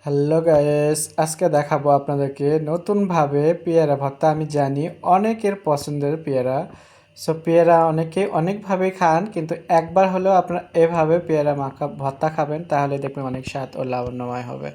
Hello guys, আজকে দেখাবো আপনাদেরকে নতুনভাবে পেয়ারা ভর্তা। আমি জানি অনেকের পছন্দের পেয়ারা। পেয়ারা অনেকে অনেকভাবে খান, কিন্তু একবার হলেও আপনারা এভাবে পেয়ারা মাখা ভর্তা খাবেন, তাহলে দেখবেন অনেক স্বাদ ও লাবণ্যময় হবে।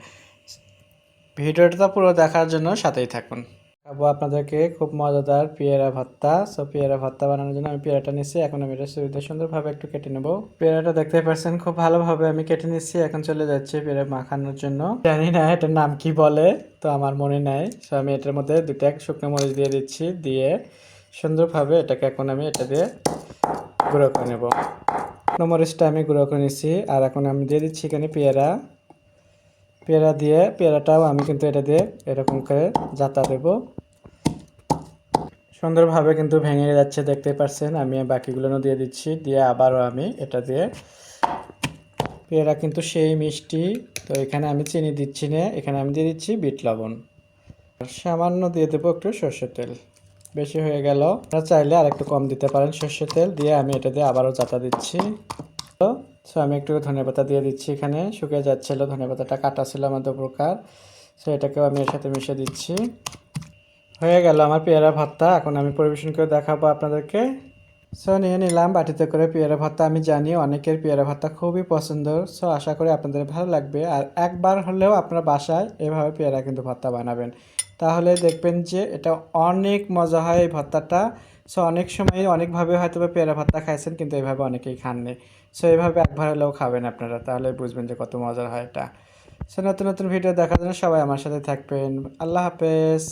ভিডিওটা পুরো দেখার জন্য সাথেই থাকুন। দেখাবো আপনাদেরকে খুব মজাদার পেয়ারা ভর্তা। পেয়ারা ভর্তা বানানোর জন্য আমি পেয়ারাটা নিচ্ছি। এখন আমি এটা সুন্দরভাবে একটু কেটে নেব। পেয়ারাটা দেখতে পাচ্ছেন খুব ভালোভাবে আমি কেটে নিচ্ছি। এখন চলে যাচ্ছে পেয়ারা মাখানোর জন্য। জানি না এটার নাম কি বলে, তো আমার মনে নাই। আমি এটার মধ্যে দুটা শুকনো মরিচ দিয়ে দিচ্ছি, দিয়ে সুন্দরভাবে এটাকে এখন আমি এটা দিয়ে গুঁড়ো করে নেব। শুকনো মরিচটা আমি গুঁড়ো করে নিচ্ছি, আর এখন আমি দিয়ে দিচ্ছি এখানে পেয়ারা। পেয়ারাটাও আমি কিন্তু এটা দিয়ে এরকম করে যাতা দেব। সুন্দরভাবে কিন্তু ভেঙে যাচ্ছে, দেখতে পাচ্ছেন। আমি বাকিগুলো দিয়ে দিচ্ছি, দিয়ে আবারও আমি এটা দিয়ে। পেয়ারা কিন্তু সেই মিষ্টি, তো এখানে আমি চিনি দিচ্ছি না, এখানে আমি দিয়ে দিচ্ছি বিট লবণ। সামান্য দিয়ে দেবো একটু সর্ষের তেল। বেশি হয়ে গেল, আপনারা চাইলে আর একটু কম দিতে পারেন সর্ষের তেল। দিয়ে আমি এটা দিয়ে আবারও যাতা দিচ্ছি। তো আমি একটু ধনেপাতা দিয়ে দিচ্ছি। এখানে শুকিয়ে যাচ্ছিল, ধনেপাতাটা কাটা ছিল আমার দু প্রকার। এটাকেও আমি এর সাথে মিশিয়ে দিচ্ছি। হয়ে গেল আমার পেয়ারা ভর্তা। এখন আমি পরিবেশন করে দেখাবো আপনাদেরকে। নিয়ে নিলাম বাটিতে করে পেয়ারা ভর্তা। আমি জানি অনেকের পেয়ারা ভর্তা খুবই পছন্দ। আশা করি আপনাদের ভালো লাগবে। আর একবার হলেও আপনারা বাসায় এভাবে পেয়ারা কিন্তু ভর্তা বানাবেন, তাহলে দেখবেন যে এটা অনেক মজা হয় এই ভর্তাটা। অনেক সময় অনেকভাবে হয়তো পেয়ারা ভর্তা খাইছেন, কিন্তু এইভাবে অনেকেই খাননি। এইভাবে একবার হলেও খাবেন আপনারা, তাহলে বুঝবেন যে কত মজার হয় এটা। নতুন নতুন ভিডিও দেখার জন্য সবাই আমার সাথে থাকবেন। আল্লাহ হাফেজ।